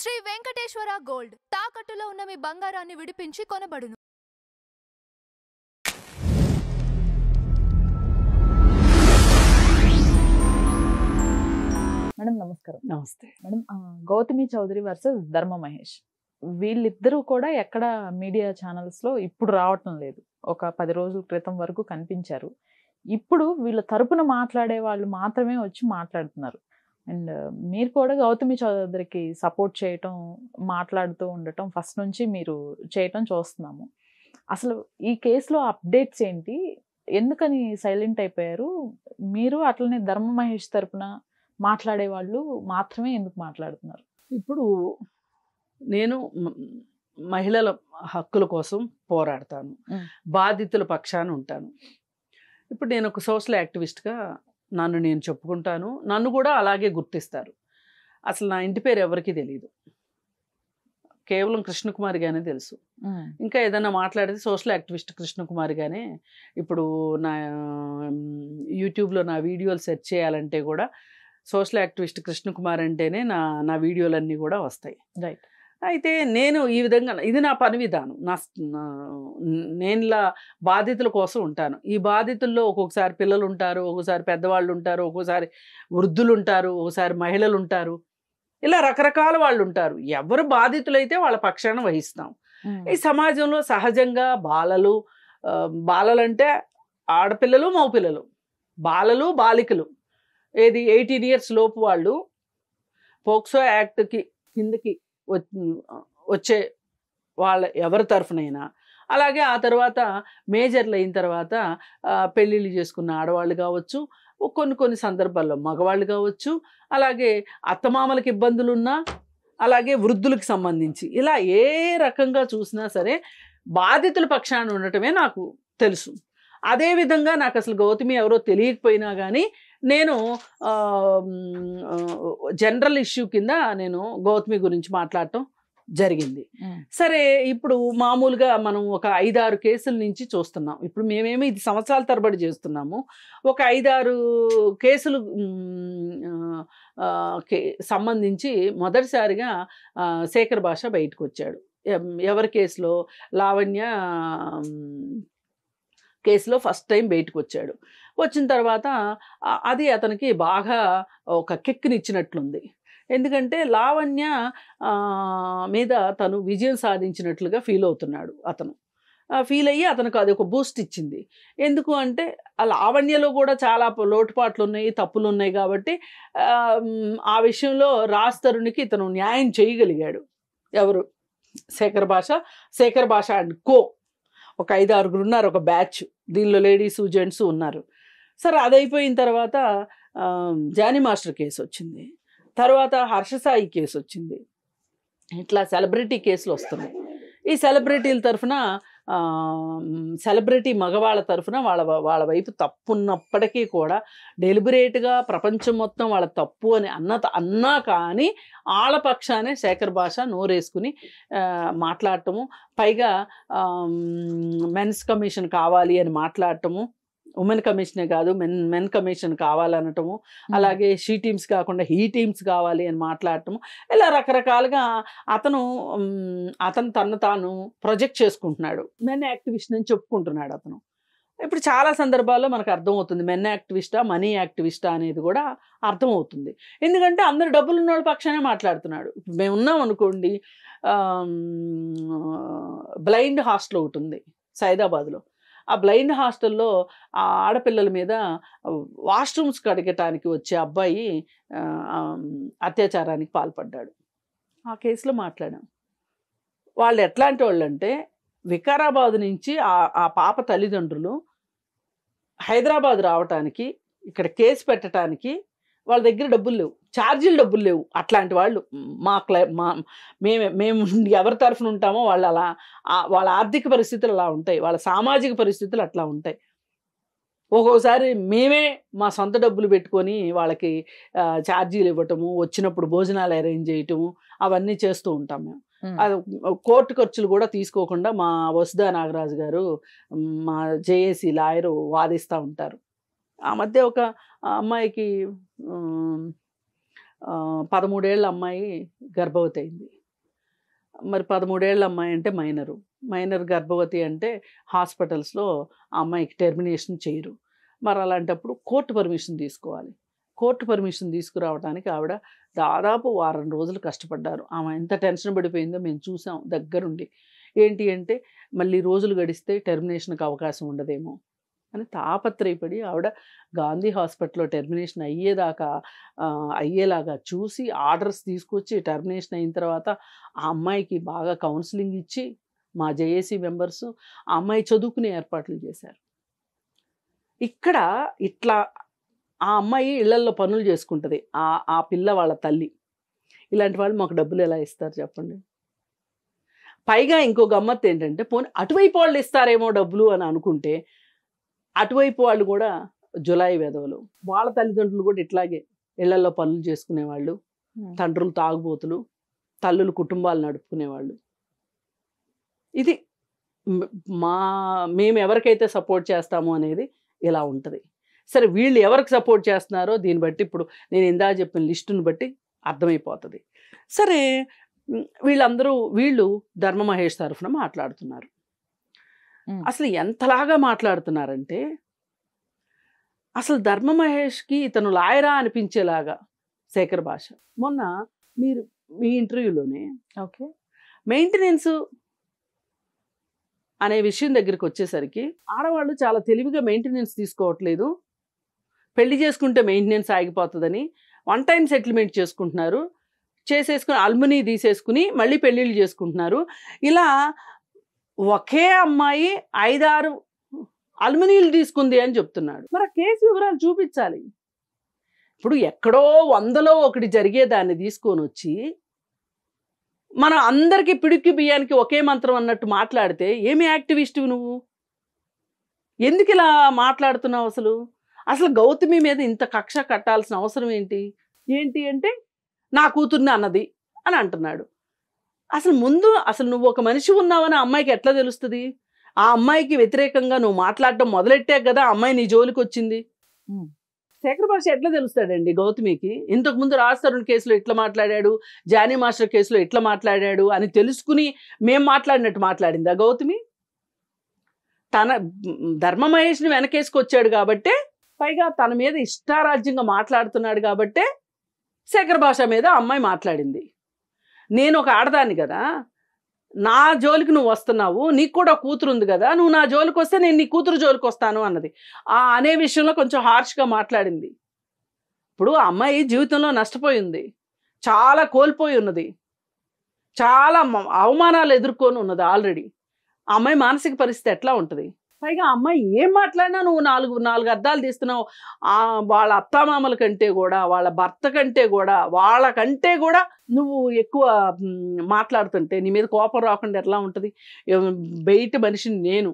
Shri Venkateswara gold తాకట్టులో ఉన్న మీ బంగారాన్ని విడిపించి కొనబడును. మేడం నమస్కారం. నమస్తే మేడం గౌతమి చౌదరి వర్సెస్ ధర్మ మహేష్, వీళ్ళిద్దరూ కూడా ఎక్కడ మీడియా ఛానల్స్ లో ఇప్పుడు రావటం లేదు. ఒక 10 రోజుల క్రితం వరకు కనిపించారు. ఇప్పుడు వీళ్ళ తరపున మాట్లాడే వాళ్ళు మాత్రమే వచ్చి మాట్లాడుతున్నారు. అండ్ మీరు కూడా గౌతమి చౌదరికి సపోర్ట్ చేయటం, మాట్లాడుతూ ఉండటం ఫస్ట్ నుంచి మీరు చేయటం చూస్తున్నాము. అసలు ఈ కేసులో అప్డేట్స్ ఏంటి? ఎందుకని సైలెంట్ అయిపోయారు? మీరు అట్లనే ధర్మ మహేష్ తరపున మాట్లాడే వాళ్ళు మాత్రమే ఎందుకు మాట్లాడుతున్నారు? ఇప్పుడు నేను మహిళల హక్కుల కోసం పోరాడతాను, బాధితుల పక్షాన ఉంటాను. ఇప్పుడు నేను ఒక సోషల్ యాక్టివిస్ట్గా నన్ను నేను చెప్పుకుంటాను. నన్ను కూడా అలాగే గుర్తిస్తారు. అసలు నా ఇంటి పేరు ఎవరికీ తెలియదు, కేవలం కృష్ణకుమారిగానే తెలుసు. ఇంకా ఏదైనా మాట్లాడితే సోషల్ యాక్టివిస్ట్ కృష్ణకుమారిగానే. ఇప్పుడు నా యూట్యూబ్లో నా వీడియోలు సెర్చ్ చేయాలంటే కూడా సోషల్ యాక్టివిస్ట్ కృష్ణకుమార్ అంటేనే నా వీడియోలన్నీ కూడా వస్తాయి. రైట్. అయితే నేను ఈ విధంగా, ఇది నా పని విధానం. నేను ఇలా బాధితుల కోసం ఉంటాను. ఈ బాధితుల్లో ఒక్కొక్కసారి పిల్లలు ఉంటారు, ఒక్కోసారి పెద్దవాళ్ళు ఉంటారు, ఒక్కోసారి వృద్ధులు ఉంటారు, ఒకసారి మహిళలు ఉంటారు, ఇలా రకరకాల వాళ్ళు ఉంటారు. ఎవరు బాధితులైతే వాళ్ళ పక్షాన వహిస్తాం. ఈ సమాజంలో సహజంగా బాలలు అంటే ఆడపిల్లలు, మగపిల్లలు, బాలలు, బాలికలు, ఏది 18 years లోపు వాళ్ళు పోక్సో యాక్ట్కి కిందకి వచ్చే వాళ్ళ ఎవరి తరఫునైనా, అలాగే ఆ తర్వాత మేజర్లు అయిన తర్వాత పెళ్ళిళ్ళు చేసుకున్న ఆడవాళ్ళు కావచ్చు, కొన్ని సందర్భాల్లో మగవాళ్ళు కావచ్చు, అలాగే అత్తమామలకి ఇబ్బందులున్నా, అలాగే వృద్ధులకు సంబంధించి, ఇలా ఏ రకంగా చూసినా సరే బాధితుల పక్షాన ఉండటమే నాకు తెలుసు. అదేవిధంగా నాకు అసలు గౌతమి ఎవరో తెలియకపోయినా కానీ నేను జనరల్ ఇష్యూ కింద నేను గౌతమి గురించి మాట్లాడటం జరిగింది. సరే, ఇప్పుడు మామూలుగా మనం ఒక 5-6 కేసుల నుంచి చూస్తున్నాం. ఇప్పుడు మేమేమి ఇది సంవత్సరాల తరబడి చేస్తున్నాము. ఒక 5-6 కేసులు సంబంధించి మొదటిసారిగా శేఖర్ భాష బయటకు వచ్చాడు. ఎవరి కేసులో? లావణ్య కేసులో ఫస్ట్ టైం బయటకు వచ్చాడు. వచ్చిన తర్వాత అది అతనికి బాగా ఒక కిక్నిచ్చినట్లుంది. ఎందుకంటే లావణ్య మీద తను విజయం సాధించినట్లుగా ఫీల్ అవుతున్నాడు. అతను ఫీల్ అయ్యి అతనికి అది ఒక బూస్ట్ ఇచ్చింది. ఎందుకు అంటే ఆ లావణ్యలో కూడా చాలా లోటుపాట్లు ఉన్నాయి, తప్పులు ఉన్నాయి. కాబట్టి ఆ విషయంలో రాజ్ తరుణ్కి ఇతను న్యాయం చేయగలిగాడు. ఎవరు? శేఖర్ భాష అండ్ కో. ఒక 5-6 ఉన్నారు, ఒక బ్యాచ్. దీనిలో లేడీస్ జెంట్స్ ఉన్నారు. సరే, అది అయిపోయిన తర్వాత జానీ మాస్టర్ కేసు వచ్చింది. తర్వాత హర్షసాయి కేసు వచ్చింది. ఇట్లా సెలబ్రిటీ కేసులు వస్తున్నాయి. ఈ సెలబ్రిటీల తరఫున, సెలబ్రిటీ మగవాళ్ళ తరఫున వాళ్ళ వైపు తప్పు ఉన్నప్పటికీ కూడా డెలిబరేట్గా ప్రపంచం మొత్తం వాళ్ళ తప్పు అని అన్నా కానీ వాళ్ళ పక్షానే శేఖర్ భాష నోరేసుకుని మాట్లాడటము, పైగా మెన్స్ కమిషన్ కావాలి అని మాట్లాడటము, ఉమెన్ కమిషనే కాదు మెన్ కమిషన్ కావాలనటము, అలాగే షీ టీమ్స్ కాకుండా హీ టీమ్స్ కావాలి అని మాట్లాడటము, ఇలా రకరకాలుగా అతను తను తాను ప్రొజెక్ట్ చేసుకుంటున్నాడు. మెన్ యాక్టివిస్ట్ అని చెప్పుకుంటున్నాడు అతను. ఇప్పుడు చాలా సందర్భాల్లో మనకు అర్థమవుతుంది మెన్ యాక్టివిస్టా, మనీ యాక్టివిస్టా అనేది కూడా అర్థమవుతుంది. ఎందుకంటే అందరు డబ్బులు ఉన్నోళ్ళ పక్షానే మాట్లాడుతున్నాడు. మేము ఉన్నాం అనుకోండి, బ్లైండ్ హాస్టల్ ఒకటి ఉంది సైదాబాద్లో. ఆ బ్లైండ్ హాస్టల్లో ఆ ఆడపిల్లల మీద వాష్రూమ్స్ కడగటానికి వచ్చే అబ్బాయి అత్యాచారానికి పాల్పడ్డాడు. ఆ కేసులో మాట్లాడాం. వాళ్ళు ఎట్లాంటి వాళ్ళు అంటే, వికారాబాద్ నుంచి ఆ పాప తల్లిదండ్రులు హైదరాబాద్ రావటానికి, ఇక్కడ కేసు పెట్టడానికి వాళ్ళ దగ్గర డబ్బులు లేవు, ఛార్జీలు డబ్బులు లేవు. అట్లాంటి వాళ్ళు మేము ఎవరి తరఫున ఉంటామో వాళ్ళు అలా, వాళ్ళ ఆర్థిక పరిస్థితులు అలా ఉంటాయి, వాళ్ళ సామాజిక పరిస్థితులు అట్లా ఉంటాయి. ఒక్కోసారి మేమే మా సొంత డబ్బులు పెట్టుకొని వాళ్ళకి ఛార్జీలు ఇవ్వటము, వచ్చినప్పుడు భోజనాలు అరేంజ్ చేయటము, అవన్నీ చేస్తూ ఉంటాం మేము. అది కోర్టు ఖర్చులు కూడా తీసుకోకుండా మా వసుధా నాగరాజు గారు, మా జేఏసీ లాయరు వాదిస్తూ ఉంటారు. ఆ మధ్య ఒక అమ్మాయికి 13 ఏళ్ళ అమ్మాయి గర్భవతి అయింది. మరి 13 ఏళ్ళ అమ్మాయి అంటే మైనర్ గర్భవతి అంటే హాస్పిటల్స్లో ఆ అమ్మాయికి టెర్మినేషన్ చేయరు. మరి అలాంటప్పుడు కోర్టు పర్మిషన్ తీసుకోవాలి. కోర్టు పర్మిషన్ తీసుకురావడానికి ఆవిడ దాదాపు వారం రోజులు కష్టపడ్డారు. ఆమె ఎంత టెన్షన్ పడిపోయిందో మేము చూసాం దగ్గరుండి. ఏంటి అంటే మళ్ళీ రోజులు గడిస్తే టెర్మినేషన్కి అవకాశం ఉండదేమో అని తాపత్రయపడి ఆవిడ గాంధీ హాస్పిటల్లో టెర్మినేషన్ అయ్యేలాగా చూసి ఆర్డర్స్ తీసుకొచ్చి టెర్మినేషన్ అయిన తర్వాత ఆ అమ్మాయికి బాగా కౌన్సిలింగ్ ఇచ్చి మా జేఏసీ మెంబర్స్ ఆ అమ్మాయి చదువుకునే ఏర్పాట్లు చేశారు. ఇక్కడ ఇట్లా ఆ అమ్మాయి ఇళ్లల్లో పనులు చేసుకుంటుంది, ఆ పిల్ల వాళ్ళ తల్లి. ఇలాంటి వాళ్ళు మాకు డబ్బులు ఎలా ఇస్తారు చెప్పండి? పైగా ఇంకో గమ్మత్తు ఏంటంటే పోనీ అటువైపు వాళ్ళు ఇస్తారేమో డబ్బులు అని అనుకుంటే అటువైపు వాళ్ళు కూడా జులాయి వెధవలు. వాళ్ళ తల్లిదండ్రులు కూడా ఇట్లాగే ఇళ్లల్లో పనులు చేసుకునేవాళ్ళు, తండ్రులు తాగుబోతులు, తల్లులు కుటుంబాలు నడుపుకునేవాళ్ళు. ఇది మేము ఎవరికైతే సపోర్ట్ చేస్తామో అనేది ఇలా ఉంటుంది. సరే వీళ్ళు ఎవరికి సపోర్ట్ చేస్తున్నారో దీన్ని బట్టి ఇప్పుడు నేను ఇందా చెప్పిన లిస్టుని బట్టి అర్థమైపోతుంది. సరే వీళ్ళు ధర్మ మహేష్ తరఫున మాట్లాడుతున్నారు. అసలు ఎంతలాగా మాట్లాడుతున్నారంటే అసలు ధర్మ మహేష్కి ఇతను లాయరా అనిపించేలాగా శేఖర్ భాష. మొన్న మీరు మీ ఇంటర్వ్యూలోనే ఓకే మెయింటెనెన్స్ అనే విషయం దగ్గరికి వచ్చేసరికి ఆడవాళ్ళు చాలా తెలివిగా మెయింటెనెన్స్ తీసుకోవట్లేదు, పెళ్లి చేసుకుంటే మెయింటెనెన్స్ ఆగిపోతుందని 1 టైం సెటిల్మెంట్ చేసుకుంటున్నారు, చేసేసుకుని అల్మునీ తీసేసుకుని మళ్ళీ పెళ్ళిళ్ళు చేసుకుంటున్నారు. ఇలా ఒకే అమ్మాయి 5-6 అల్మునీలు తీసుకుంది అని చెప్తున్నాడు. మరి ఆ కేసు వివరాలు చూపించాలి. ఇప్పుడు ఎక్కడో 100లో 1 జరిగేదాన్ని తీసుకొని వచ్చి మనం అందరికీ పిడికి బియ్యానికి ఒకే మంత్రం అన్నట్టు మాట్లాడితే ఏమి యాక్టివిస్టు నువ్వు? ఎందుకు ఇలా మాట్లాడుతున్నావు? అసలు గౌతమి మీద ఇంత కక్ష కట్టాల్సిన అవసరం ఏంటి అంటే నా కూతుర్ని అన్నది అని అంటున్నాడు. అసలు నువ్వు ఒక మనిషి ఉన్నావని ఆ అమ్మాయికి ఎట్లా తెలుస్తుంది? ఆ అమ్మాయికి వ్యతిరేకంగా నువ్వు మాట్లాడటం మొదలెట్టాక కదా ఆ అమ్మాయి నీ జోలికి వచ్చింది. శేఖర్ భాష ఎట్లా తెలుస్తాడండి గౌతమికి? ఇంతకుముందు రాజ్ తరుణ్ కేసులో ఇట్లా మాట్లాడాడు, జానీ మాస్టర్ కేసులో ఇట్లా మాట్లాడాడు అని తెలుసుకుని మేం మాట్లాడినట్టు మాట్లాడిందా గౌతమి? తన ధర్మ మహేష్ని వెనకేసుకొచ్చాడు కాబట్టే, పైగా తన మీద ఇష్టారాజ్యంగా మాట్లాడుతున్నాడు కాబట్టే శేఖర్ భాష మీద అమ్మాయి మాట్లాడింది. నేను ఒక ఆడదాన్ని కదా, నా జోలికి నువ్వు వస్తున్నావు, నీకు కూడా కూతురు ఉంది కదా, నువ్వు నా జోలికి వస్తే నేను నీ కూతురు జోలికి వస్తాను అన్నది. అనే విషయంలో కొంచెం హార్ష్గా మాట్లాడింది. ఇప్పుడు ఆ అమ్మాయి జీవితంలో నష్టపోయింది, చాలా కోల్పోయి ఉన్నది, చాలా అవమానాలు ఎదుర్కొని ఉన్నది ఆల్రెడీ. ఆ అమ్మాయి మానసిక పరిస్థితి ఎట్లా ఉంటుంది? పైగా ఆ అమ్మాయి ఏం మాట్లాడినా నువ్వు నాలుగు అద్దాలు తీస్తున్నావు. వాళ్ళ అత్తామామల కంటే కూడా, వాళ్ళ భర్త కంటే కూడా, వాళ్ళకంటే కూడా నువ్వు ఎక్కువ మాట్లాడుతుంటే నీ మీద కోపం రాకుండా ఎట్లా ఉంటుంది? బయట మనిషిని నేను,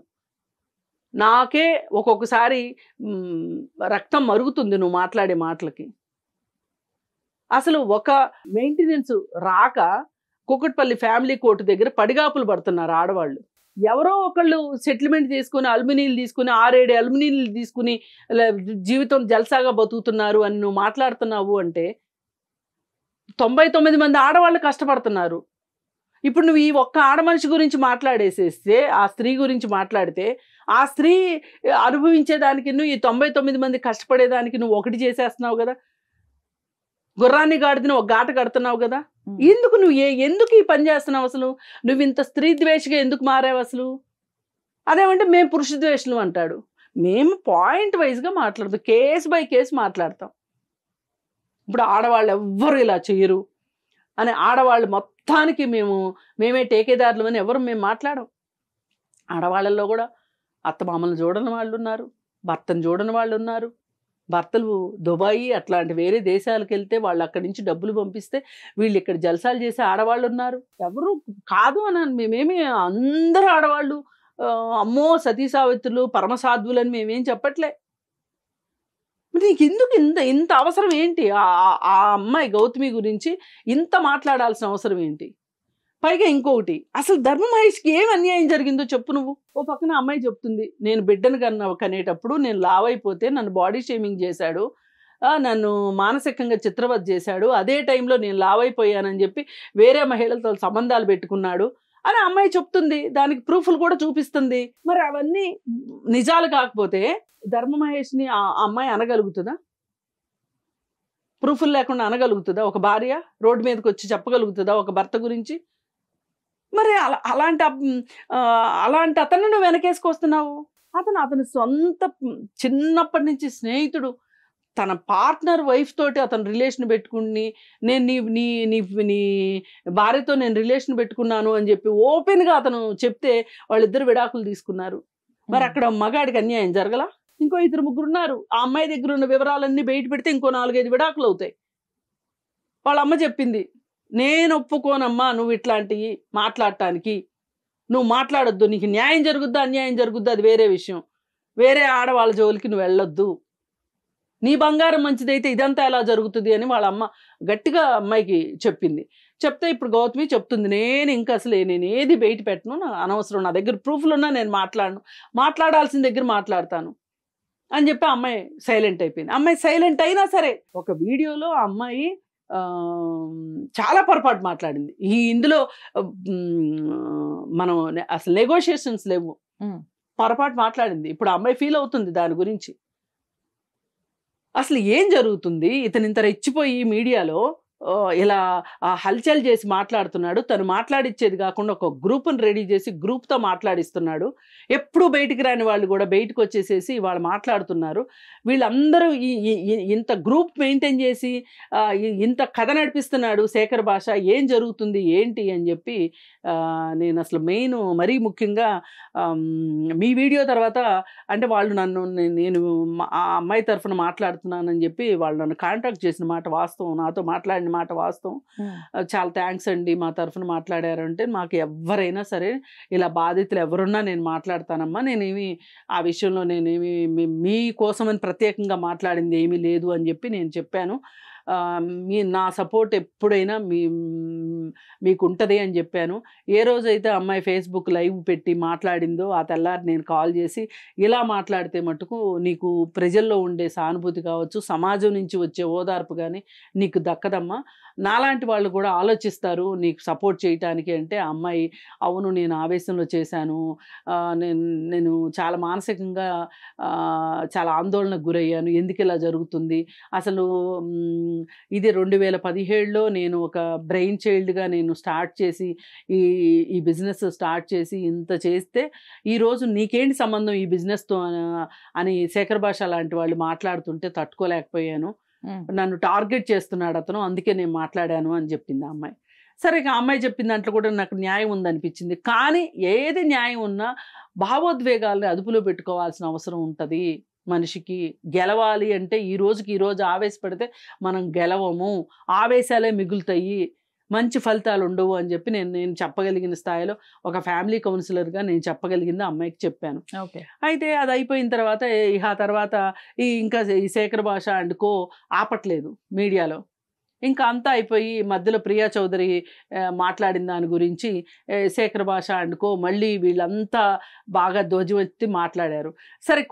నాకే ఒక్కొక్కసారి రక్తం మరుగుతుంది నువ్వు మాట్లాడే మాటలకి. అసలు ఒక మెయింటెనెన్స్ రాక కుకట్పల్లి ఫ్యామిలీ కోర్టు దగ్గర పడిగాపులు పడుతున్నారు ఆడవాళ్ళు. ఎవరో ఒకళ్ళు సెటిల్మెంట్ తీసుకుని అల్మినీలు తీసుకుని 6-7 అల్మినీలు తీసుకుని జీవితం జల్సాగా బతుకుతున్నారు అని నువ్వు మాట్లాడుతున్నావు అంటే 99 మంది ఆడవాళ్ళు కష్టపడుతున్నారు. ఇప్పుడు నువ్వు ఈ ఒక్క ఆడ మనిషి గురించి మాట్లాడేసేస్తే, ఆ స్త్రీ గురించి మాట్లాడితే, ఆ స్త్రీ అనుభవించేదానికి నువ్వు ఈ 99 మంది కష్టపడేదానికి నువ్వు ఒకటి చేసేస్తున్నావు కదా, గుర్రాన్ని గాడిదని ఒక గాట కడుతున్నావు కదా. ఎందుకు ఎందుకు ఈ పని చేస్తున్నావు? నువ్వు ఇంత స్త్రీ ద్వేషగా ఎందుకు మారావు? అదేమంటే మేము పురుష ద్వేషులు అంటాడు. మేము పాయింట్ వైజ్గా మాట్లాడతాం, కేసు బై కేసు మాట్లాడతాం. ఇప్పుడు ఆడవాళ్ళు ఎవ్వరు ఇలా చేయరు అని, ఆడవాళ్ళు మొత్తానికి మేమే టేకేదారులు అని ఎవరు మేము మాట్లాడం. ఆడవాళ్ళల్లో కూడా అత్తమామలను చూడని వాళ్ళు ఉన్నారు, భర్తను చూడని వాళ్ళు ఉన్నారు. భర్తలు దుబాయి అట్లాంటి వేరే దేశాలకు వెళ్తే వాళ్ళు అక్కడి నుంచి డబ్బులు పంపిస్తే వీళ్ళు ఇక్కడ జల్సాలు చేసే ఆడవాళ్ళు ఉన్నారు. ఎవరు కాదు అని మేమేమి అందరూ ఆడవాళ్ళు అమ్మో సతీ సావిత్రులు పరమసాధ్వులని మేమేం చెప్పట్లే. నీకు ఎందుకు ఇంత అవసరం ఏంటి? ఆ అమ్మాయి గౌతమి గురించి ఇంత మాట్లాడాల్సిన అవసరం ఏంటి? పైగా ఇంకొకటి, అసలు ధర్మ మహేష్కి ఏం అన్యాయం జరిగిందో చెప్పు నువ్వు. ఓ పక్కన అమ్మాయి చెప్తుంది, నేను బిడ్డను కనేటప్పుడు నేను లావైపోతే నన్ను బాడీ షేమింగ్ చేశాడు, నన్ను మానసికంగా చిత్రవధ చేశాడు, అదే టైంలో నేను లావైపోయానని చెప్పి వేరే మహిళలతో సంబంధాలు పెట్టుకున్నాడు అని అమ్మాయి చెప్తుంది. దానికి ప్రూఫ్లు కూడా చూపిస్తుంది. మరి అవన్నీ నిజాలు కాకపోతే ధర్మ మహేష్ని ఆ అమ్మాయి అనగలుగుతుందా? ప్రూఫ్లు లేకుండా అనగలుగుతుందా? ఒక భార్య రోడ్డు మీదకి వచ్చి చెప్పగలుగుతుందా ఒక భర్త గురించి? మరి అలాంటి అతను నువ్వు వెనకేసుకొస్తున్నావు. అతని సొంత చిన్నప్పటి నుంచి స్నేహితుడు, తన పార్ట్నర్ వైఫ్ తోటి అతను రిలేషన్ పెట్టుకుని నేను నీ భార్యతో నేను రిలేషన్ పెట్టుకున్నాను అని చెప్పి ఓపెన్గా అతను చెప్తే వాళ్ళిద్దరు విడాకులు తీసుకున్నారు. మరి అక్కడ మగాడికి అన్యాయం జరగలా? ఇంకో 2-3 ఉన్నారు. ఆ అమ్మాయి దగ్గర ఉన్న వివరాలన్నీ బయట పెడితే ఇంకో 4-5 విడాకులు అవుతాయి. వాళ్ళ అమ్మ చెప్పింది, నేను ఒప్పుకోనమ్మా నువ్వు ఇట్లాంటివి మాట్లాడటానికి, నువ్వు మాట్లాడొద్దు, నీకు న్యాయం జరుగుద్దా అన్యాయం జరుగుద్దా అది వేరే విషయం, వేరే ఆడవాళ్ళ జోలికి నువ్వు వెళ్ళొద్దు, నీ బంగారం మంచిదైతే ఇదంతా ఎలా జరుగుతుంది అని వాళ్ళ అమ్మ గట్టిగా అమ్మాయికి చెప్పింది. చెప్తే ఇప్పుడు గౌతమి చెప్తుంది, నేను ఏది బయట పెట్టను, నా అనవసరం, నా దగ్గర ప్రూఫ్లు ఉన్నా నేను మాట్లాడాల్సిన దగ్గర మాట్లాడతాను అని చెప్పి అమ్మాయి సైలెంట్ అయిపోయింది. అమ్మాయి సైలెంట్ అయినా సరే ఒక వీడియోలో ఆ అమ్మాయి చాలా పొరపాటు మాట్లాడింది. ఇందులో మనం అసలు నెగోషియేషన్స్ లేవు, పొరపాటు మాట్లాడింది. ఇప్పుడు ఆ అమ్మాయి ఫీల్ అవుతుంది దాని గురించి. అసలు ఏం జరుగుతుంది? ఇతను ఇంత రెచ్చిపోయి మీడియాలో ఇలా హల్చల్ చేసి మాట్లాడుతున్నాడు. తను మాట్లాడిచ్చేది కాకుండా ఒక గ్రూప్ని రెడీ చేసి గ్రూప్తో మాట్లాడిస్తున్నాడు. ఎప్పుడు బయటికి రాని వాళ్ళు కూడా బయటకు వచ్చేసేసి వాళ్ళు మాట్లాడుతున్నారు. వీళ్ళందరూ ఇంత గ్రూప్ మెయింటైన్ చేసి ఇంత కథ నడిపిస్తున్నాడు శేఖర్ భాష. ఏం జరుగుతుంది ఏంటి అని చెప్పి నేను అసలు మెయిన్ మరీ ముఖ్యంగా మీ వీడియో తర్వాత అంటే వాళ్ళు నేను ఆ అమ్మాయి తరఫున మాట్లాడుతున్నానని చెప్పి వాళ్ళు నన్ను కాంటాక్ట్ చేసిన మాట వాస్తవం, నాతో మాట్లాడిన మాట వాస్తవం. చాలా థ్యాంక్స్ అండి మా తరఫున మాట్లాడారంటే. మాకు ఎవరైనా సరే ఇలా బాధితులు ఎవరున్నా నేను మాట్లాడతానమ్మా, నేనేమి ఆ విషయంలో నేనేమి మీ కోసమని ప్రత్యేకంగా మాట్లాడింది ఏమీ లేదు అని చెప్పి నేను చెప్పాను. నా సపోర్ట్ ఎప్పుడైనా మీకు ఉంటుంది అని చెప్పాను. ఏ రోజైతే అమ్మాయి ఫేస్బుక్ లైవ్ పెట్టి మాట్లాడిందో ఆ తెల్లారి నేను కాల్ చేసి, ఇలా మాట్లాడితే మటుకు నీకు ప్రజల్లో ఉండే సానుభూతి కావచ్చు, సమాజం నుంచి వచ్చే ఓదార్పు కానీ నీకు దక్కదమ్మా, నాలాంటి వాళ్ళు కూడా ఆలోచిస్తారు నీకు సపోర్ట్ చేయటానికి అంటే, ఆ అమ్మాయి అవును నేను ఆవేశంలో చేశాను, నేను చాలా మానసికంగా చాలా ఆందోళనకు గురయ్యాను, ఎందుకు ఇలా జరుగుతుంది, అసలు ఇది 2017లో నేను ఒక బ్రెయిన్ చైల్డ్గా నేను స్టార్ట్ చేసి ఈ బిజినెస్ స్టార్ట్ చేసి ఇంత చేస్తే ఈరోజు నీకేంటి సంబంధం ఈ బిజినెస్తో అని శేఖర్ భాష లాంటి వాళ్ళు మాట్లాడుతుంటే తట్టుకోలేకపోయాను, నన్ను టార్గెట్ చేస్తున్నాడు అతను, అందుకే నేను మాట్లాడాను అని చెప్పింది ఆ అమ్మాయి. సరే ఆ అమ్మాయి చెప్పిన దాంట్లో కూడా నాకు న్యాయం ఉందనిపించింది. కానీ ఏది న్యాయం ఉన్నా భావోద్వేగాల్ని అదుపులో పెట్టుకోవాల్సిన అవసరం ఉంటుంది మనిషికి. గెలవాలి అంటే ఈ రోజు ఆవేశపడితే మనం గెలవము, ఆవేశాలే మిగులుతాయి, మంచి ఫలితాలు ఉండవు అని చెప్పి నేను చెప్పగలిగిన స్థాయిలో ఒక ఫ్యామిలీ కౌన్సిలర్గా నేను చెప్పగలిగింది అమ్మాయికి చెప్పాను. అయితే అది అయిపోయిన తర్వాత ఇంకా ఈ శేఖర్ భాష అండుకో ఆపట్లేదు మీడియాలో. ఇంకా అంతా అయిపోయి మధ్యలో ప్రియా చౌదరి మాట్లాడిన దాని గురించి శేఖర్ భాష అండుకో మళ్ళీ వీళ్ళంతా బాగా దోజివెత్తి మాట్లాడారు. సరే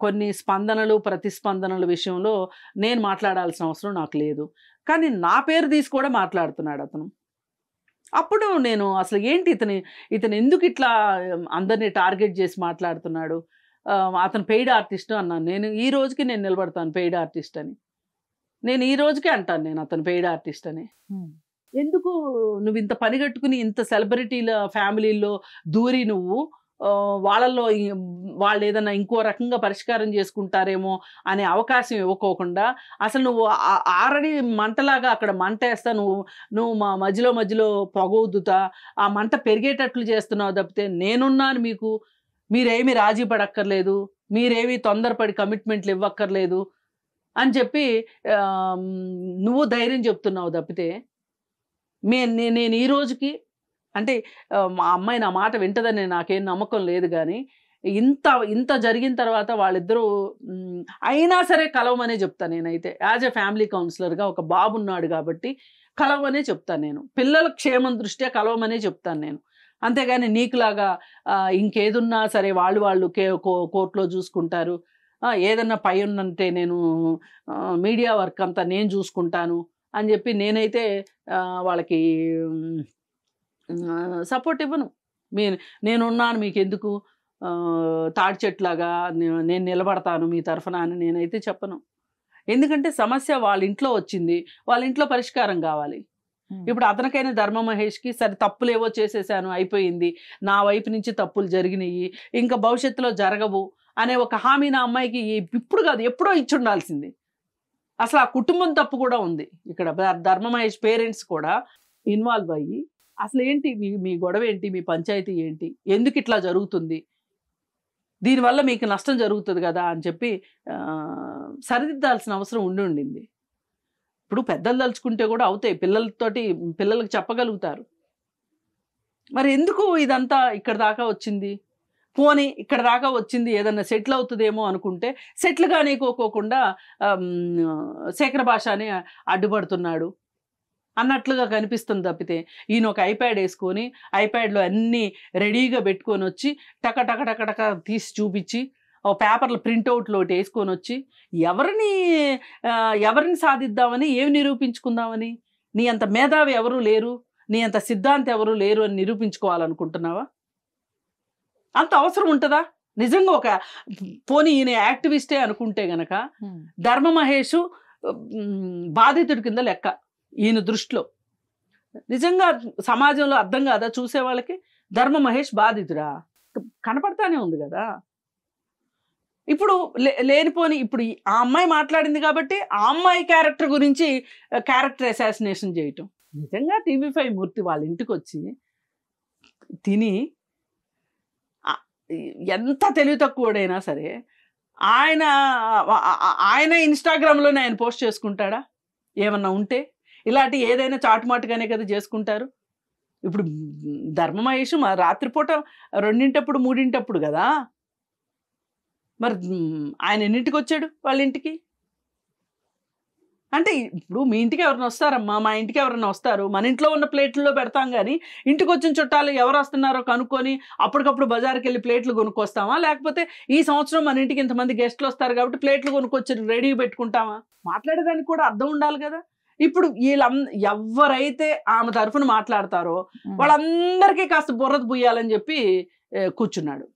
కొన్ని స్పందనలు ప్రతిస్పందనల విషయంలో నేను మాట్లాడాల్సిన అవసరం నాకు లేదు, కానీ నా పేరు తీసి కూడా మాట్లాడుతున్నాడు అతను. అప్పుడు నేను అసలు ఏంటి ఇతను ఎందుకు ఇట్లా అందరినీ టార్గెట్ చేసి మాట్లాడుతున్నాడు, అతను పెయిడ్ ఆర్టిస్ట్ అన్నాను. నేను ఈ రోజుకి నేను నిలబడతాను పెయిడ్ ఆర్టిస్ట్ అని, నేను ఈ రోజుకే అంటాను నేను అతను పెయిడ్ ఆర్టిస్ట్ అని. ఎందుకు నువ్వు ఇంత పని కట్టుకుని ఇంత సెలబ్రిటీల ఫ్యామిలీలో దూరి నువ్వు వాళ్ళు ఏదన్నా ఇంకో రకంగా పరిష్కారం చేసుకుంటారేమో అనే అవకాశం ఇవ్వకోకుండా అసలు నువ్వు ఆల్రెడీ మంటలాగా అక్కడ మంట వేస్తా నువ్వు మా మధ్యలో పొగవుద్దుతా ఆ మంట పెరిగేటట్లు చేస్తున్నావు తప్పితే నేనున్నాను మీరేమీ రాజీ పడక్కర్లేదు, మీరేమీ తొందరపడి కమిట్మెంట్లు ఇవ్వక్కర్లేదు అని చెప్పి నువ్వు ధైర్యం చెప్తున్నావు తప్పితే నేను ఈ రోజుకి అంటే మా అమ్మాయి నా మాట వింటదని నాకేం నమ్మకం లేదు. కానీ ఇంత జరిగిన తర్వాత వాళ్ళిద్దరూ అయినా సరే కలవమనే చెప్తాను నేనైతే. యాజ్ ఎ ఫ్యామిలీ కౌన్సిలర్గా ఒక బాబు ఉన్నాడు కాబట్టి కలవమనే చెప్తాను నేను, పిల్లల క్షేమం దృష్ట్యా కలవమనే చెప్తాను నేను. అంతేగాని నీకులాగా ఇంకేదున్నా సరే వాళ్ళు కోర్టులో చూసుకుంటారు, ఏదన్నా పై ఉన్నంటే నేను మీడియా వర్క్ అంతా నేను చూసుకుంటాను అని చెప్పి నేనైతే వాళ్ళకి సపోర్ట్ ఇవ్వను. నేనున్నాను మీకు ఎందుకు, తాడి చెట్లాగా నేను నిలబడతాను మీ తరఫున అని నేనైతే చెప్పను. ఎందుకంటే సమస్య వాళ్ళ ఇంట్లో వచ్చింది, వాళ్ళ ఇంట్లో పరిష్కారం కావాలి. ఇప్పుడు అతనికైనా ధర్మ మహేష్కి సరే తప్పులేవో చేసేసాను అయిపోయింది, నా వైపు నుంచి తప్పులు జరిగినాయి, ఇంకా భవిష్యత్తులో జరగవు అనే ఒక హామీ నా అమ్మాయికి ఇప్పుడు కాదు ఎప్పుడో ఇచ్చి ఉండాల్సింది. అసలు ఆ కుటుంబం తప్పు కూడా ఉంది ఇక్కడ. ధర్మ మహేష్ పేరెంట్స్ కూడా ఇన్వాల్వ్ అయ్యి అసలు ఏంటి మీ గొడవ ఏంటి, మీ పంచాయతీ ఏంటి, ఎందుకు ఇట్లా జరుగుతుంది, దీనివల్ల మీకు నష్టం జరుగుతుంది కదా అని చెప్పి సరిదిద్దాల్సిన అవసరం ఉండింది. ఇప్పుడు పెద్దలు తలుచుకుంటే కూడా అవుతాయి, పిల్లలకు చెప్పగలుగుతారు. మరి ఎందుకు ఇదంతా ఇక్కడ దాకా వచ్చింది? పోనీ ఇక్కడ దాకా వచ్చింది ఏదన్నా సెటిల్ అవుతుందేమో అనుకుంటే సెటిల్ కానీకోకుండా శేఖర్ భాషని అడ్డుపడుతున్నాడు అన్నట్లుగా కనిపిస్తుంది తప్పితే, ఈయన ఒక ఐప్యాడ్ వేసుకొని ఐప్యాడ్లో అన్నీ రెడీగా పెట్టుకొని వచ్చి టక టక టక టక తీసి చూపించి ఓ పేపర్లు ప్రింట్అవుట్లు ఒకటి వేసుకొని వచ్చి ఎవరిని సాధిద్దామని, ఏమి నిరూపించుకుందామని, నీ అంత మేధావి ఎవరు లేరు, నీ అంత సిద్ధాంతం ఎవరు లేరు అని నిరూపించుకోవాలనుకుంటున్నావా? అంత అవసరం ఉంటుందా నిజంగా? ఒక పోనీ ఈయన యాక్టివిస్టే అనుకుంటే గనక ధర్మ మహేష్ బాధితుడి కింద లెక్క ఈయన దృష్టిలో. నిజంగా సమాజంలో అర్థం కాదా చూసే వాళ్ళకి? ధర్మ మహేష్ బాధితుడా? కనపడతానే ఉంది కదా. ఇప్పుడు లేనిపోని ఇప్పుడు ఆ అమ్మాయి మాట్లాడింది కాబట్టి ఆ అమ్మాయి క్యారెక్టర్ గురించి క్యారెక్టర్ అసాసినేషన్ చేయటం. నిజంగా TV5 మూర్తి వాళ్ళ ఇంటికి వచ్చి తిని ఎంత తెలివి తక్కువడైనా సరే ఆయన ఇన్స్టాగ్రామ్లోనే ఆయన పోస్ట్ చేసుకుంటాడా ఏమన్నా ఉంటే? ఇలాంటి ఏదైనా చాటుమాటుగానే కదా చేసుకుంటారు. ఇప్పుడు ధర్మ మహేష్ రాత్రిపూట 2 3 కదా, మరి ఆయన ఎన్నింటికి వచ్చాడు వాళ్ళ ఇంటికి? అంటే ఇప్పుడు మీ ఇంటికి ఎవరైనా వస్తారమ్మా, మా ఇంటికి ఎవరైనా వస్తారు, మన ఇంట్లో ఉన్న ప్లేట్లలో పెడతాం కానీ ఇంటికి వచ్చిన చుట్టాలు ఎవరు వస్తున్నారో కనుక్కొని అప్పటికప్పుడు బజార్కి వెళ్ళి ప్లేట్లు కొనుక్కొస్తామా? లేకపోతే ఈ సంవత్సరం మన ఇంటికి ఇంతమంది గెస్ట్లు వస్తారు కాబట్టి ప్లేట్లు కొనుక్కొచ్చి రెడీ పెట్టుకుంటామా? మాట్లాడేదానికి కూడా అర్థం ఉండాలి కదా. ఇప్పుడు ఎవరైతే ఆమె తరఫున మాట్లాడతారో వాళ్ళందరికీ కాస్త బుర్రద బుయ్యాలని చెప్పి కూర్చున్నాడు.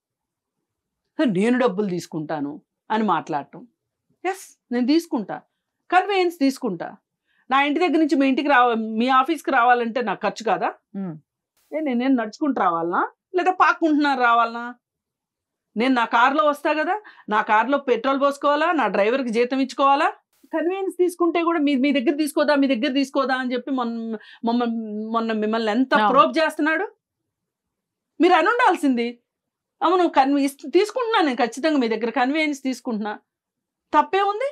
నేను డబ్బులు తీసుకుంటాను అని మాట్లాడటం. ఎస్, నేను తీసుకుంటా, కన్వీనియన్స్ తీసుకుంటా. నా ఇంటి దగ్గర నుంచి మీ ఆఫీస్కి రావాలంటే నాకు ఖర్చు కాదా? నేను నడుచుకుంటూ రావాలనా లేదా పాక్కుంటున్నాను రావాలనా? నేను నా కారులో వస్తా కదా, నా కారులో పెట్రోల్ పోసుకోవాలా, నా డ్రైవర్కి జీతం ఇచ్చుకోవాలా? కన్వీనియన్స్ తీసుకుంటే కూడా మీ దగ్గర తీసుకోదా అని చెప్పి మొన్న మిమ్మల్ని ఎంత ప్రోబ్ చేస్తున్నాడు. మీరు అని ఉండాల్సింది, అవును తీసుకుంటున్నా నేను ఖచ్చితంగా మీ దగ్గర కన్వీనియన్స్ తీసుకుంటున్నా, తప్పే ఉంది.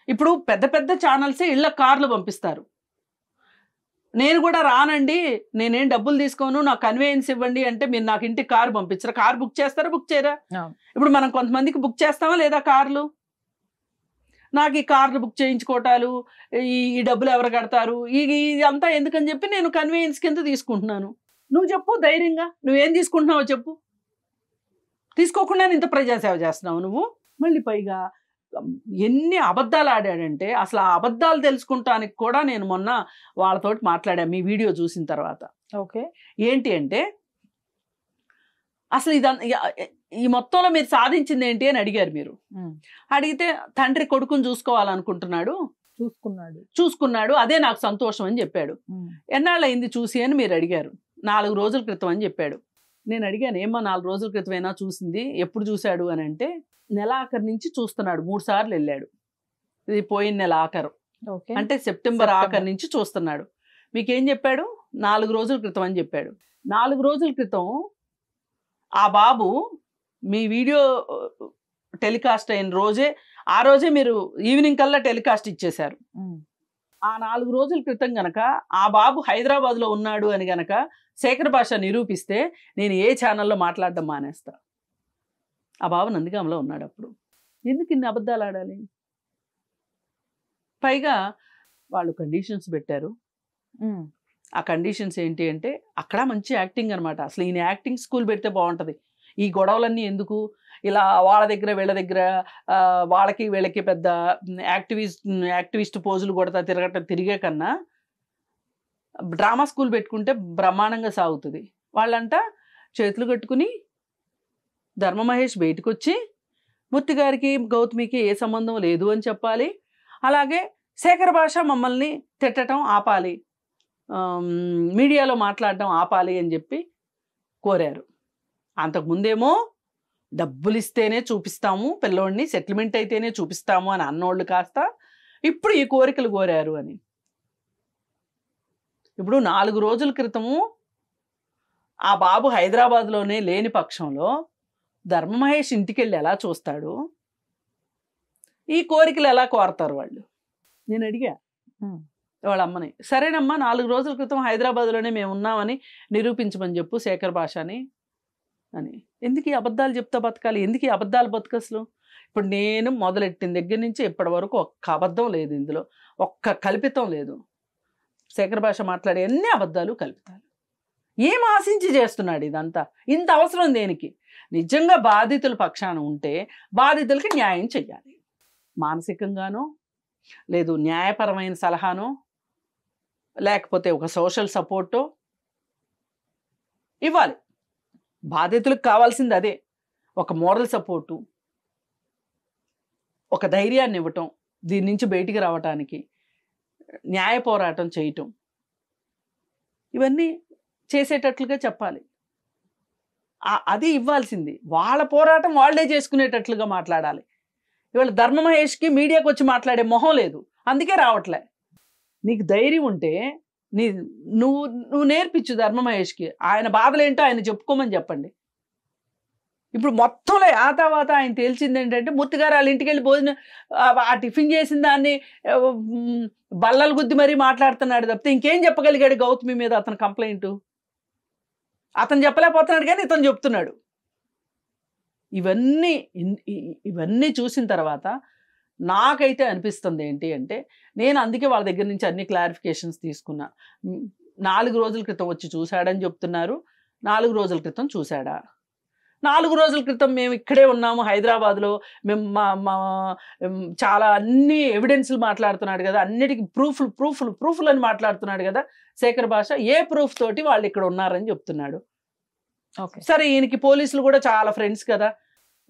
ఇప్పుడు పెద్ద పెద్ద ఛానల్సే ఇళ్ళ కార్లు పంపిస్తారు. నేను కూడా రానండి, నేనేం డబ్బులు తీసుకోను, నాకు కన్వీనియన్స్ ఇవ్వండి అంటే మీరు నాకు ఇంటికి కారు పంపించరా? కారు బుక్ చేస్తారా, బుక్ చేయరా? ఇప్పుడు మనం కొంతమందికి బుక్ చేస్తామా లేదా కార్లు? నాకు ఈ కార్లు బుక్ చేయించుకోవటాలు, ఈ డబ్బులు ఎవరు కడతారు, ఇదంతా ఎందుకని చెప్పి నేను కన్వీనియన్స్ కింద తీసుకుంటున్నాను. నువ్వు చెప్పు ధైర్యంగా, నువ్వేం తీసుకుంటున్నావో చెప్పు. తీసుకోకుండా ఇంత ప్రజాసేవ చేస్తున్నావు నువ్వు. మళ్ళీ పైగా ఎన్ని అబద్ధాలు ఆడాడంటే అసలు ఆ అబద్ధాలు తెలుసుకుంటానికి కూడా నేను మొన్న వాళ్ళతోటి మాట్లాడాను మీ వీడియో చూసిన తర్వాత. ఓకే, ఏంటి అంటే అసలు ఈ మొత్తంలో మీరు సాధించింది ఏంటి అని అడిగారు మీరు. అడిగితే తండ్రి కొడుకుని చూసుకున్నాడు, అదే నాకు సంతోషం అని చెప్పాడు. ఎన్నాళ్ళు అయింది చూసి అని మీరు అడిగారు. 4 రోజుల క్రితం అని చెప్పాడు. నేను అడిగాను, ఏమో 4 రోజుల క్రితమైనా చూసింది, ఎప్పుడు చూశాడు అని అంటే నెలాఖరు నుంచి చూస్తున్నాడు, 3 సార్లు వెళ్ళాడు. ఇది పోయిన నెల ఆఖరు, అంటే సెప్టెంబర్ ఆఖరు నుంచి చూస్తున్నాడు. మీకేం చెప్పాడు? 4 రోజుల క్రితం అని చెప్పాడు. 4 రోజుల క్రితం ఆ బాబు మీ వీడియో టెలికాస్ట్ అయిన ఆ రోజే మీరు ఈవినింగ్ కల్లా టెలికాస్ట్ ఇచ్చేశారు. ఆ 4 రోజుల క్రితం గనక ఆ బాబు హైదరాబాద్లో ఉన్నాడు అని గనక శేఖర్ భాష నిరూపిస్తే నేను ఏ ఛానల్లో మాట్లాడడం మానేస్తా. ఆ బాబు నందిగామలో ఉన్నాడు. అప్పుడు ఎందుకు ఇన్ని అబద్ధాలు ఆడాలి? పైగా వాళ్ళు కండిషన్స్ పెట్టారు. ఆ కండిషన్స్ ఏంటి అంటే అక్కడ మంచి యాక్టింగ్ అనమాట. అసలు ఈయన యాక్టింగ్ స్కూల్ పెడితే బాగుంటుంది. ఈ గొడవలన్నీ ఎందుకు? ఇలా వాళ్ళ దగ్గర వీళ్ళ దగ్గర వాళ్ళకి వీళ్ళకి పెద్ద యాక్టివిస్ట్ పోజులు కొడతా తిరిగే కన్నా డ్రామా స్కూల్ పెట్టుకుంటే బ్రహ్మాండంగా సాగుతుంది. వాళ్ళంట చేతులు కట్టుకుని ధర్మ మహేష్ బయటకు వచ్చి మూర్తి గారికి గౌతమికి ఏ సంబంధం లేదు అని చెప్పాలి. అలాగే శేఖర్ భాష మమ్మల్ని తిట్టడం ఆపాలి, మీడియాలో మాట్లాడడం ఆపాలి అని చెప్పి కోరారు. అంతకుముందేమో డబ్బులు ఇస్తేనే చూపిస్తాము పిల్లోడిని, సెటిల్మెంట్ అయితేనే చూపిస్తాము అని అన్నోళ్ళు కాస్త ఇప్పుడు ఈ కోరికలు కోరారు అని. ఇప్పుడు 4 రోజుల క్రితము ఆ బాబు హైదరాబాద్లోనే లేని పక్షంలో ధర్మ మహేష్ ఇంటికి వెళ్ళి ఎలా చూస్తాడు, ఈ కోరికలు ఎలా కోరతారు వాళ్ళు? నేను అడిగా వాళ్ళ అమ్మని, సరేనమ్మా 4 రోజుల క్రితం హైదరాబాద్లోనే మేము ఉన్నామని నిరూపించమని చెప్పు శేఖర్ భాషని అని. ఎందుకు ఈ అబద్ధాలు చెప్తా బతకాలి? ఎందుకు ఈ అబద్ధాలు బతకసలు? ఇప్పుడు నేను మొదలెట్టిన దగ్గర నుంచి ఇప్పటి వరకు ఒక్క అబద్ధం లేదు, ఇందులో ఒక్క కల్పితం లేదు. శేఖర్ భాష మాట్లాడే అన్ని అబద్ధాలు కల్పితాలు. ఏం ఆశించి చేస్తున్నాడు ఇదంతా? ఇంత అవసరం దేనికి? నిజంగా బాధితుల పక్షాన ఉంటే బాధితులకి న్యాయం చెయ్యాలి. మానసికంగానో లేదు న్యాయపరమైన సలహానో లేకపోతే ఒక సోషల్ సపోర్టో ఇవ్వాలి. బాధితులకు కావాల్సింది అదే, ఒక మోరల్ సపోర్టు, ఒక ధైర్యాన్ని ఇవ్వటం, దీని నుంచి బయటికి రావటానికి న్యాయ పోరాటం చేయటం, ఇవన్నీ చేసేటట్లుగా చెప్పాలి. అది ఇవ్వాల్సింది. వాళ్ళ పోరాటం వాళ్ళే చేసుకునేటట్లుగా మాట్లాడాలి. ఇవాళ ధర్మ మహేష్కి మీడియాకి వచ్చి మాట్లాడే మొహం లేదు, అందుకే రావట్లే. నీకు ధైర్యం ఉంటే నువ్వు నేర్పించు ధర్మ మహేష్కి, ఆయన బాధలేంటో ఆయన చెప్పుకోమని చెప్పండి. ఇప్పుడు మొత్తంలో ఆ తర్వాత ఆయన తేల్చింది ఏంటంటే మూర్తి గారు వాళ్ళ ఇంటికి వెళ్ళి భోజనం ఆ టిఫిన్ చేసిన దాన్ని బల్లలు గుద్ది మరీ మాట్లాడుతున్నాడు తప్పితే ఇంకేం చెప్పగలిగాడు గౌతమి మీద అతను కంప్లైంట్? అతను చెప్పలేకపోతున్నాడు కానీ ఇతను చెప్తున్నాడు. ఇవన్నీ చూసిన తర్వాత నాకైతే అనిపిస్తుంది ఏంటి అంటే, నేను అందుకే వాళ్ళ దగ్గర నుంచి అన్ని క్లారిఫికేషన్స్ తీసుకున్నా. 4 రోజుల క్రితం వచ్చి చూశాడని చెప్తున్నారు. 4 రోజుల క్రితం చూశాడా? 4 రోజుల క్రితం మేము ఇక్కడే ఉన్నాము హైదరాబాద్లో, మేము చాలా అన్ని ఎవిడెన్స్లు మాట్లాడుతున్నాడు కదా, అన్నిటికీ ప్రూఫ్లు అని మాట్లాడుతున్నాడు కదా శేఖర్ భాష. ఏ ప్రూఫ్ తోటి వాళ్ళు ఇక్కడ ఉన్నారని చెప్తున్నాడు. సరే, ఈయనకి పోలీసులు కూడా చాలా ఫ్రెండ్స్ కదా,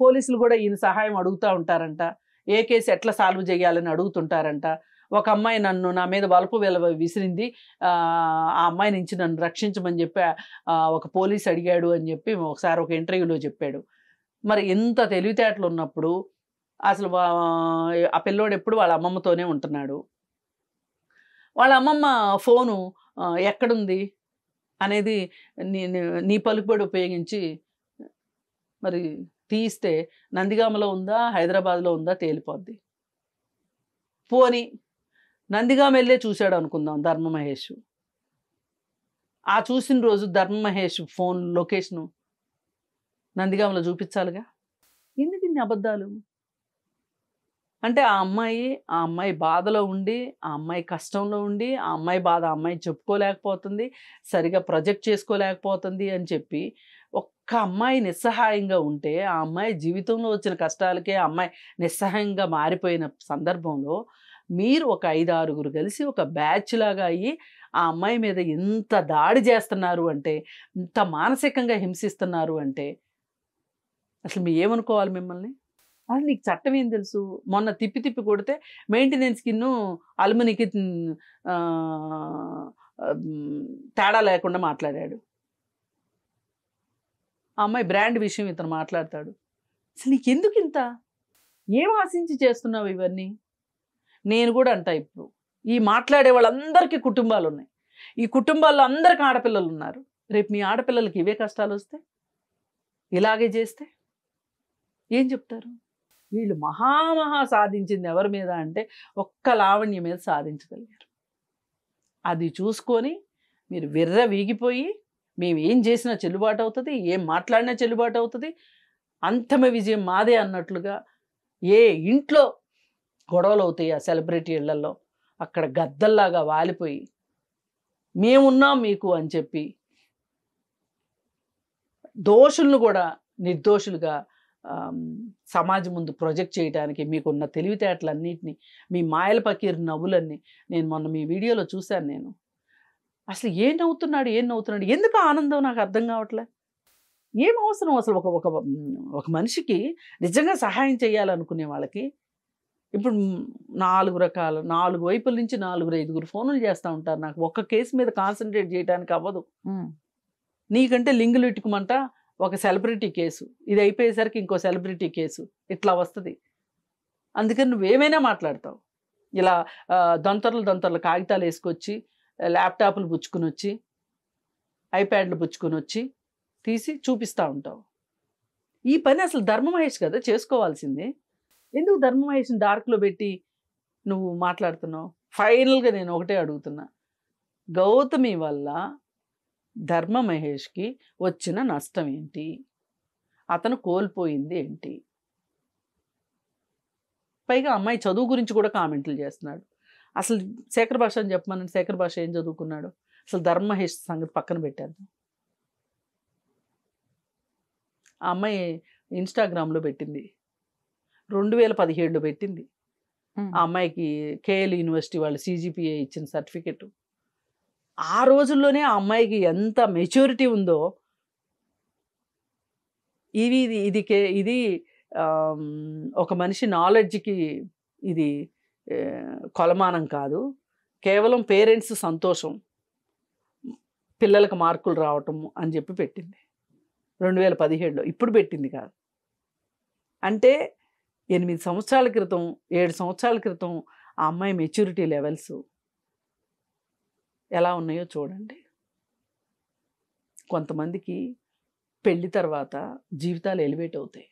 పోలీసులు కూడా ఈయన సహాయం అడుగుతూ ఉంటారంట, ఏ కేసు ఎట్లా సాల్వ్ చేయాలని అడుగుతుంటారంట. ఒక అమ్మాయి నా మీద వలపు విసిరింది, ఆ అమ్మాయి నుంచి నన్ను రక్షించమని చెప్పి ఒక పోలీస్ అడిగాడు అని చెప్పి ఒకసారి ఒక ఇంటర్వ్యూలో చెప్పాడు. మరి ఎంత తెలివితేటలు ఉన్నప్పుడు అసలు ఆ పిల్లోడు ఎప్పుడు వాళ్ళ అమ్మమ్మతోనే ఉంటున్నాడు. వాళ్ళ అమ్మమ్మ ఫోను ఎక్కడుంది అనేది నీ పలుకుబడి ఉపయోగించి మరి తీస్తే నందిగామలో ఉందా హైదరాబాద్లో ఉందా తేలిపోద్ది. పోని నందిగామ వెళ్ళే చూశాడు అనుకుందాం ధర్మ మహేష్. ఆ చూసిన రోజు ధర్మ మహేష్ ఫోన్ లొకేషను నందిగామలో చూపించాలిగా. ఎందుకు ఇన్ని అబద్ధాలు? అంటే ఆ అమ్మాయి బాధలో ఉండి, ఆ అమ్మాయి కష్టంలో ఉండి, ఆ అమ్మాయి బాధ ఆ అమ్మాయి చెప్పుకోలేకపోతుంది, సరిగా ప్రొజెక్ట్ చేసుకోలేకపోతుంది అని చెప్పి ఒక్క అమ్మాయి నిస్సహాయంగా ఉంటే, ఆ అమ్మాయి జీవితంలో వచ్చిన కష్టాలకే ఆ అమ్మాయి నిస్సహాయంగా మారిపోయిన సందర్భంలో మీరు ఒక 5-6 కలిసి ఒక బ్యాచ్ లాగా అయ్యి ఆ అమ్మాయి మీద ఎంత దాడి చేస్తున్నారు అంటే, ఇంత మానసికంగా హింసిస్తున్నారు అంటే అసలు మీ ఏమనుకోవాలి మిమ్మల్ని? అసలు నీకు చట్టం ఏం తెలుసు? మొన్న తిప్పి కొడితే మెయింటెనెన్స్ కిన్ను అలుమినికి తేడా లేకుండా మాట్లాడాడు. ఆ అమ్మాయి బ్రాండ్ విషయం ఇతను మాట్లాడతాడు. అసలు నీకెందుకు ఇంత? ఏం ఆశించి చేస్తున్నావు ఇవన్నీ? నేను కూడా అంటా, ఇప్పుడు ఈ మాట్లాడే వాళ్ళందరికీ కుటుంబాలు ఉన్నాయి, ఈ కుటుంబాల్లో అందరికీ ఆడపిల్లలు ఉన్నారు. రేపు మీ ఆడపిల్లలకి ఇవే కష్టాలు వస్తే, ఇలాగే చేస్తే ఏం చెప్తారు? వీళ్ళు మహా సాధించింది ఎవరి మీద అంటే ఒక్క లావణ్య మీద సాధించగలిగారు. అది చూసుకొని మీరు విర్ర వీగిపోయి మేము ఏం చేసినా చెల్లుబాటు అవుతుంది, ఏం మాట్లాడినా చెల్లుబాటు అవుతుంది, అంతిమ విజయం మాదే అన్నట్లుగా ఏ ఇంట్లో గొడవలు అవుతాయి ఆ సెలబ్రిటీ ఇళ్లలో అక్కడ గద్దల్లాగా వాలిపోయి మేమున్నాం మీకు అని చెప్పి దోషులను కూడా నిర్దోషులుగా సమాజం ముందు ప్రొజెక్ట్ చేయడానికి మీకున్న తెలివితేటలన్నిటినీ, మీ మాయల పకీర్ నవ్వులన్నీ నేను మొన్న మీ వీడియోలో చూశాను నేను. అసలు ఏం నవ్వుతున్నాడు, ఎందుకు ఆనందం నాకు అర్థం కావట్లే. ఏం అవసరం అసలు ఒక ఒక ఒక మనిషికి నిజంగా సహాయం చేయాలనుకునే వాళ్ళకి ఇప్పుడు 4 వైపుల నుంచి 4-5 ఫోన్లు చేస్తూ ఉంటారు. నాకు ఒక్క కేసు మీద కాన్సన్ట్రేట్ చేయడానికి అవ్వదు. నీకంటే లింగులు ఇట్టుకుమంట ఒక సెలబ్రిటీ కేసు, ఇది అయిపోయేసరికి ఇంకో సెలబ్రిటీ కేసు, ఇట్లా వస్తుంది. అందుకని నువ్వేమైనా మాట్లాడతావు. ఇలా దొంతర్లు కాగితాలు వేసుకొచ్చి, ల్యాప్టాప్లు పుచ్చుకుని వచ్చి, ఐప్యాడ్లు పుచ్చుకుని వచ్చి తీసి చూపిస్తూ ఉంటావు. ఈ పని అసలు ధర్మ మహేష్ కదా చేసుకోవాల్సింది. ఎందుకు ధర్మ మహేష్ని డార్క్లో పెట్టి నువ్వు మాట్లాడుతున్నావు? ఫైనల్గా నేను ఒకటే అడుగుతున్నా, గౌతమి వల్ల ధర్మ మహేష్కి వచ్చిన నష్టం ఏంటి? అతను కోల్పోయింది ఏంటి? పైగా అమ్మాయి చదువు గురించి కూడా కామెంట్లు చేస్తున్నాడు. అసలు శేఖర్ భాష అని చెప్పమని, శేఖర్ భాష ఏం చదువుకున్నాడు? అసలు ధర్మ మహేష్ సంగతి పక్కన పెట్టారు. ఆ అమ్మాయి ఇన్స్టాగ్రామ్లో పెట్టింది, 2017లో పెట్టింది. ఆ అమ్మాయికి కేఎల్ యూనివర్సిటీ వాళ్ళు CGPA ఇచ్చిన సర్టిఫికెట్. ఆ రోజుల్లోనే ఆ అమ్మాయికి ఎంత మెచ్యూరిటీ ఉందో. ఇది ఒక మనిషి నాలెడ్జ్కి ఇది కొలమానం కాదు. కేవలం పేరెంట్స్ సంతోషం, పిల్లలకు మార్కులు రావటం అని చెప్పి పెట్టింది 2017లో. ఇప్పుడు పెట్టింది కాదు. అంటే 8 సంవత్సరాల క్రితం, 7 సంవత్సరాల క్రితం ఆ అమ్మాయి మెచ్యూరిటీ లెవెల్స్ ఎలా ఉన్నాయో చూడండి. కొంతమందికి పెళ్లి తర్వాత జీవితాలు ఎలివేట్ అవుతాయి,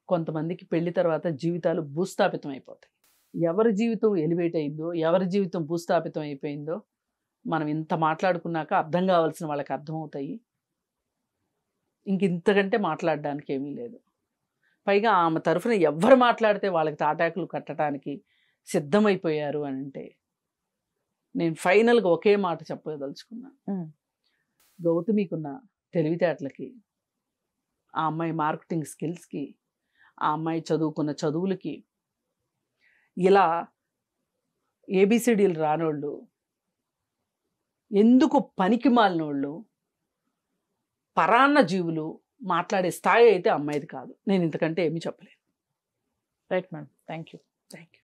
కొంతమందికి పెళ్లి తర్వాత జీవితాలు భూస్థాపితం అయిపోతాయి. ఎవరి జీవితం ఎలివేట్ అయిందో, ఎవరి జీవితం భూస్థాపితం అయిపోయిందో మనం ఇంత మాట్లాడుకున్నాక అర్థం కావాల్సిన వాళ్ళకి అర్థమవుతాయి. ఇంతకంటే మాట్లాడడానికి ఏమీ లేదు. పైగా ఆమె తరఫున ఎవరు మాట్లాడితే వాళ్ళకి తాటాకులు కట్టడానికి సిద్ధమైపోయారు అని అంటే, నేను ఫైనల్గా ఒకే మాట చెప్పదలుచుకున్నా. గౌతమికున్న తెలివితేటలకి, ఆ అమ్మాయి మార్కెటింగ్ స్కిల్స్కి, ఆ అమ్మాయి చదువుకున్న చదువులకి, ఇలా ABCDలు రానోళ్ళు, ఎందుకు పనికి మాలినోళ్ళు, పరాన్న జీవులు మాట్లాడే స్థాయి అయితే అమ్మాయిది కాదు. నేను ఇంతకంటే ఏమీ చెప్పలేను. Right madam, thank you.